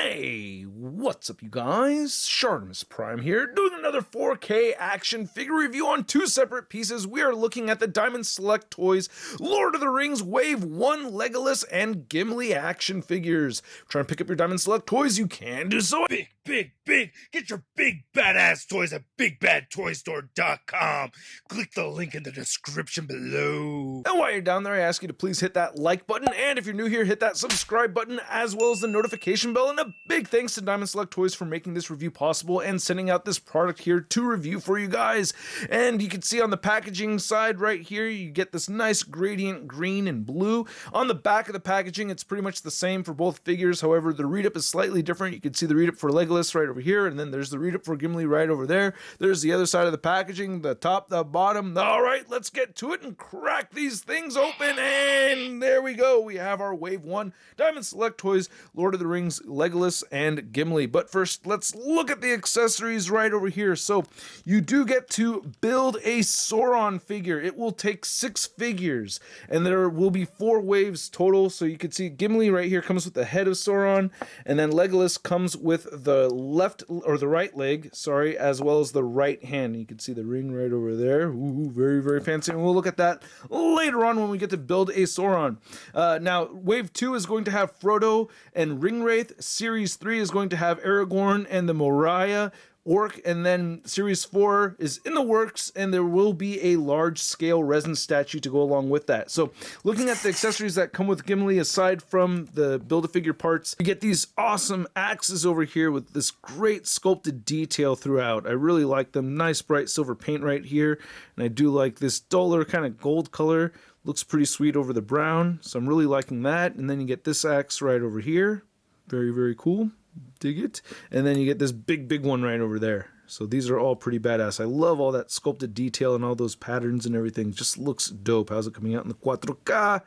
Hey, what's up you guys? ShartimusPrime here, doing another 4K action figure review on two separate pieces. We are looking at the Diamond Select Toys Lord of the Rings Wave 1 Legolas and Gimli action figures. Trying to pick up your Diamond Select Toys, you can do so. Big. Get your big badass toys at BigBadToyStore.com. Click the link in the description below. And while you're down there, I ask you to please hit that like button, and if you're new here, hit that subscribe button as well as the notification bell. And a big thanks to Diamond Select Toys for making this review possible and sending out this product here to review for you guys. And you can see on the packaging side right here, you get this nice gradient green and blue. On the back of the packaging, it's pretty much the same for both figures. However, the read-up is slightly different. You can see the read-up for Legolas right over here, and then there's the read-up for Gimli right over there. There's the other side of the packaging, the top, the bottom. All right, let's get to it and crack these things open, and there we go. We have our Wave 1 Diamond Select Toys Lord of the Rings Legolas and Gimli. But first, let's look at the accessories right over here. So you do get to build a Sauron figure. It will take 6 figures, and there will be 4 waves total. So you can see Gimli right here comes with the head of Sauron, and then Legolas comes with the left or the right leg, sorry, as well as the right hand. You can see the ring right over there. Ooh, very fancy, and we'll look at that later on when we get to build a Sauron. Now, Wave 2 is going to have Frodo and Ringwraith. Series 3 is going to have Aragorn and the Moria Orc, and then Series 4 is in the works, and there will be a large-scale resin statue to go along with that. So, looking at the accessories that come with Gimli, aside from the Build-A-Figure parts, you get these awesome axes over here with this great sculpted detail throughout. I really like them. Nice bright silver paint right here, and I do like this duller kind of gold color. Looks pretty sweet over the brown, so I'm really liking that. And then you get this axe right over here. Very cool. Dig it. And then you get this big one right over there. So these are all pretty badass. I love all that sculpted detail and all those patterns and everything. Just looks dope. How's it coming out in the 4K?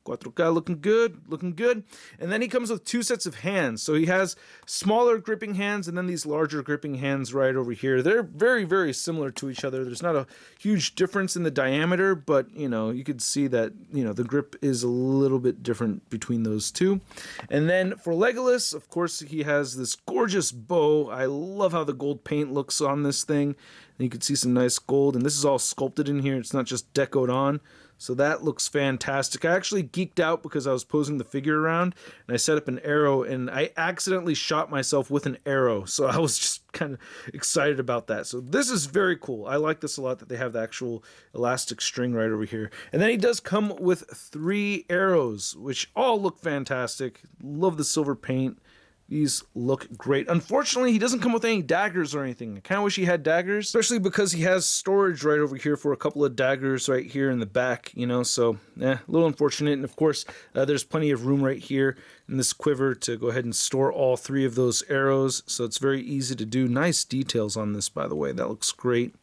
4K looking good. And then he comes with 2 sets of hands. So he has smaller gripping hands and then these larger gripping hands right over here. They're very similar to each other. There's not a huge difference in the diameter, but you know, you could see that, you know, the grip is a little bit different between those two. And then for Legolas, of course, he has this gorgeous bow. I love how the gold paint looks on this thing. And you can see some nice gold, and this is all sculpted in here. It's not just decoed on. So that looks fantastic. I actually geeked out because I was posing the figure around, and I set up an arrow, and I accidentally shot myself with an arrow. So I was just kind of excited about that. So this is very cool. I like this a lot that they have the actual elastic string right over here. And then he does come with 3 arrows, which all look fantastic. Love the silver paint. These look great. Unfortunately, he doesn't come with any daggers or anything. I kind of wish he had daggers, especially because he has storage right over here for a couple of daggers right here in the back, you know, so a little unfortunate. And of course, there's plenty of room right here in this quiver to go ahead and store all 3 of those arrows, so it's very easy to do. Nice details on this, by the way. That looks great.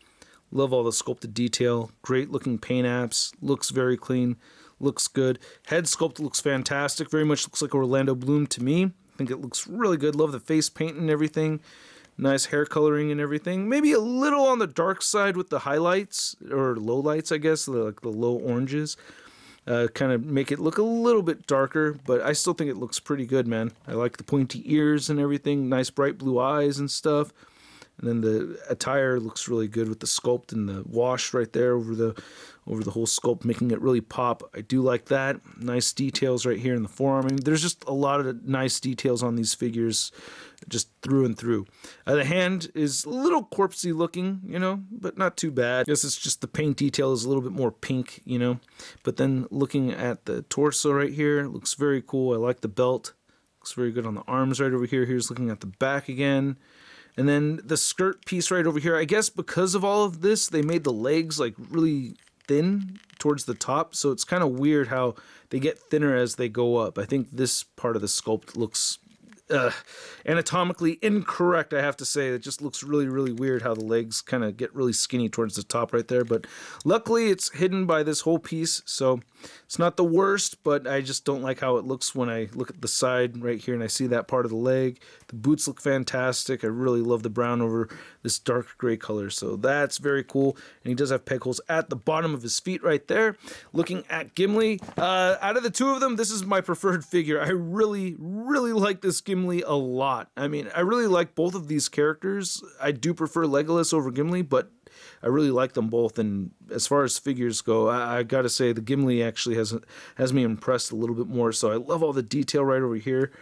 Love all the sculpted detail. Great looking paint apps. Looks very clean. Looks good. Head sculpt looks fantastic. Very much looks like Orlando Bloom to me. I think it looks really good. Love the face paint and everything. Nice hair coloring and everything. Maybe a little on the dark side with the highlights, or lowlights, I guess, like the low oranges. Kind of make it look a little bit darker, but I still think it looks pretty good, man. I like the pointy ears and everything. Nice bright blue eyes and stuff. And then the attire looks really good with the sculpt and the wash right there over the whole sculpt, making it really pop. I do like that. Nice details right here in the forearm. I mean, there's just a lot of nice details on these figures, just through and through. The hand is a little corpsey looking, you know, but not too bad. I guess it's just the paint detail is a little bit more pink, you know. But then looking at the torso right here, looks very cool. I like the belt. Looks very good on the arms right over here. Here's looking at the back again. And then the skirt piece right over here, I guess because of all of this, they made the legs like really thin towards the top. So it's kind of weird how they get thinner as they go up. I think this part of the sculpt looks anatomically incorrect, I have to say. It just looks really weird how the legs kind of get really skinny towards the top right there. But luckily it's hidden by this whole piece, so it's not the worst, but I just don't like how it looks when I look at the side right here and I see that part of the leg. The boots look fantastic. I really love the brown over this dark gray color, so that's very cool. And he does have peg holes at the bottom of his feet right there. Looking at Gimli, out of the 2 of them, this is my preferred figure. I really like this Gimli Gimli a lot. I mean, I really like both of these characters. I do prefer Legolas over Gimli, but I really like them both. And as far as figures go, I gotta say the Gimli actually has me impressed a little bit more. So I love all the detail right over here.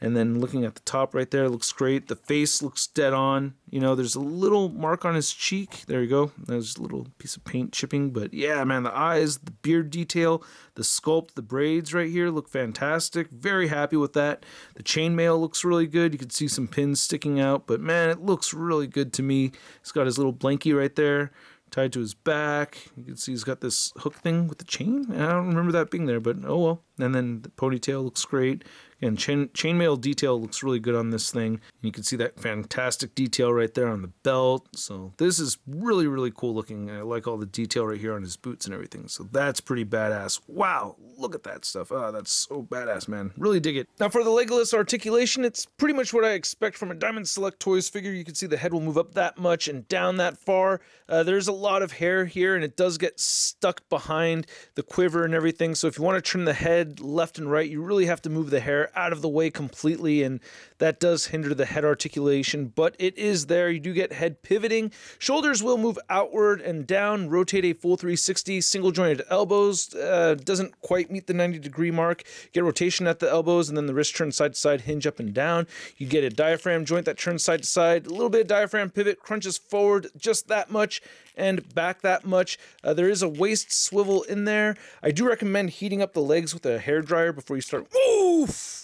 And then looking at the top right there, looks great. The face looks dead on. You know, there's a little mark on his cheek. There you go. There's a little piece of paint chipping. But yeah, man, the eyes, the beard detail, the sculpt, the braids right here look fantastic. Very happy with that. The chainmail looks really good. You can see some pins sticking out. But man, it looks really good to me. He's got his little blankie right there tied to his back. You can see he's got this hook thing with the chain. I don't remember that being there, but oh well. And then the ponytail looks great. And chainmail detail looks really good on this thing. You can see that fantastic detail right there on the belt. So this is really, really cool looking. I like all the detail right here on his boots and everything. So that's pretty badass. Wow, look at that stuff. Oh, that's so badass, man. Really dig it. Now for the Legolas articulation, it's pretty much what I expect from a Diamond Select Toys figure. You can see the head will move up that much and down that far. There's a lot of hair here, and it does get stuck behind the quiver and everything. So if you want to trim the head left and right, you really have to move the hair out of the way completely, and that does hinder the head articulation, but it is there. You do get head pivoting. Shoulders will move outward and down, rotate a full 360, single jointed elbows. Doesn't quite meet the 90-degree mark. Get rotation at the elbows, and then the wrist turns side to side, hinge up and down. You get a diaphragm joint that turns side to side, a little bit of diaphragm pivot, crunches forward just that much, and back that much. There is a waist swivel in there. I do recommend heating up the legs with a hairdryer before you start. Oof!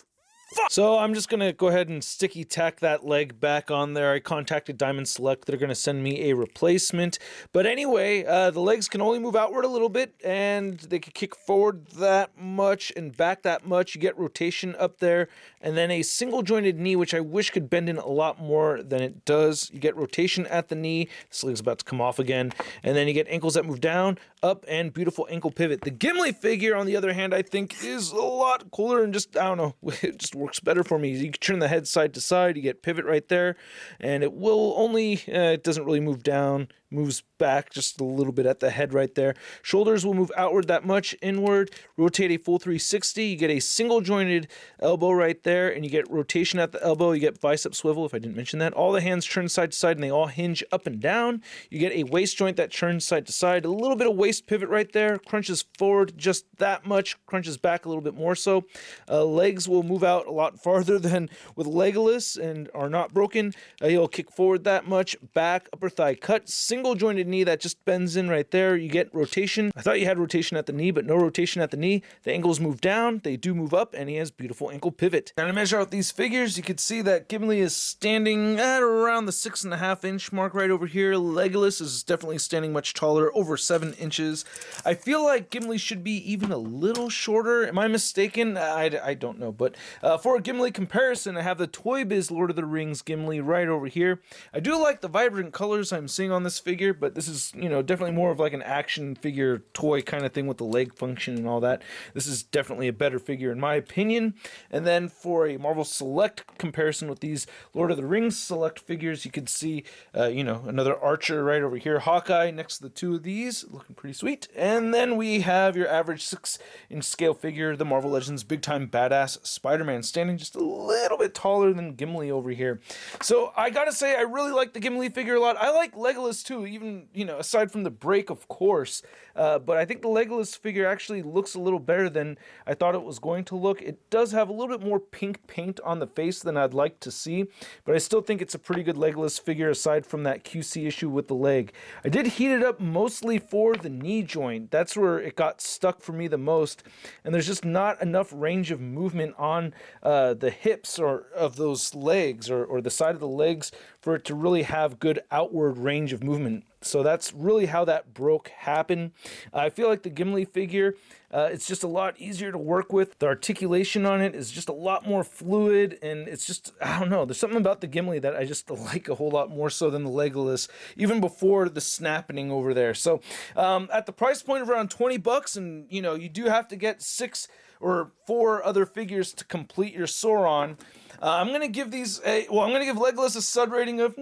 So I'm just going to go ahead and sticky tack that leg back on there. I contacted Diamond Select. They're going to send me a replacement. But anyway, the legs can only move outward a little bit, and they can kick forward that much and back that much. You get rotation up there, and then a single jointed knee, which I wish could bend in a lot more than it does. You get rotation at the knee. This leg's about to come off again. And then you get ankles that move down, up, and beautiful ankle pivot. The Gimli figure, on the other hand, I think is a lot cooler and just, I don't know, it just works better for me. You can turn the head side to side, you get pivot right there, and it will only, it doesn't really move down, moves back just a little bit at the head right there. Shoulders will move outward that much, inward, rotate a full 360, you get a single jointed elbow right there, and you get rotation at the elbow, you get bicep swivel, if I didn't mention that. All the hands turn side to side, and they all hinge up and down. You get a waist joint that turns side to side, a little bit of waist pivot right there, crunches forward just that much, crunches back a little bit more so. Legs will move out a lot farther than with Legolas and are not broken. You'll kick forward that much, back, upper thigh cut, single jointed knee that just bends in right there. You get rotation. I thought you had rotation at the knee, but no rotation at the knee. The ankles move down, they do move up, and he has beautiful ankle pivot. Now to measure out these figures, you can see that Gimli is standing at around the 6.5 inch mark right over here. Legolas is definitely standing much taller, over 7 inches. I feel like Gimli should be even a little shorter. Am I mistaken? I don't know, but for a Gimli comparison, I have the Toy Biz Lord of the Rings Gimli right over here. I do like the vibrant colors I'm seeing on this figure, but this is, you know, definitely more of like an action figure toy kind of thing with the leg function and all that. This is definitely a better figure in my opinion. And then for a Marvel Select comparison with these Lord of the Rings Select figures, you can see, you know, another Archer right over here, Hawkeye next to the two of these, looking pretty sweet. And then we have your average 6-inch scale figure, the Marvel Legends Big Time Badass Spider-Man, standing just a little bit taller than Gimli over here. So I gotta say, I really like the Gimli figure a lot. I like Legolas too, even, you know, aside from the break, of course. But I think the Legolas figure actually looks a little better than I thought it was going to look. It does have a little bit more pink paint on the face than I'd like to see, but I still think it's a pretty good Legolas figure aside from that QC issue with the leg. I did heat it up mostly for the knee joint. That's where it got stuck for me the most, and there's just not enough range of movement on the hips or of those legs or the side of the legs for it to really have good outward range of movement. So that's really how that broke happened. I feel like the Gimli figure, it's just a lot easier to work with. The articulation on it is just a lot more fluid, and it's just, I don't know, there's something about the Gimli that I just like a whole lot more so than the Legolas, even before the snapping over there. So at the price point of around $20, and you know, you do have to get 6 or 4 other figures to complete your Sauron. I'm going to give these I'm going to give Legolas a stud rating of,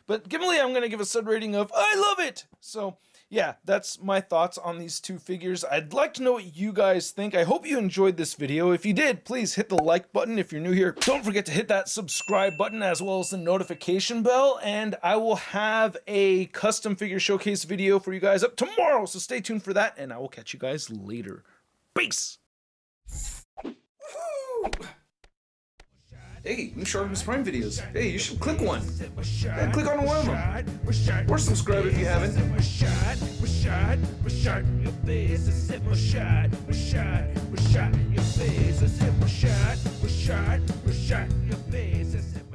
but Gimli I'm going to give a stud rating of, I love it! So, yeah, that's my thoughts on these two figures. I'd like to know what you guys think. I hope you enjoyed this video. If you did, please hit the like button. If you're new here, don't forget to hit that subscribe button as well as the notification bell. And I will have a custom figure showcase video for you guys up tomorrow, so stay tuned for that, and I will catch you guys later. Peace! Hey, new ShartimusPrime videos. Hey, you should click one. Yeah, click on one of them. Or subscribe if you haven't. Your face.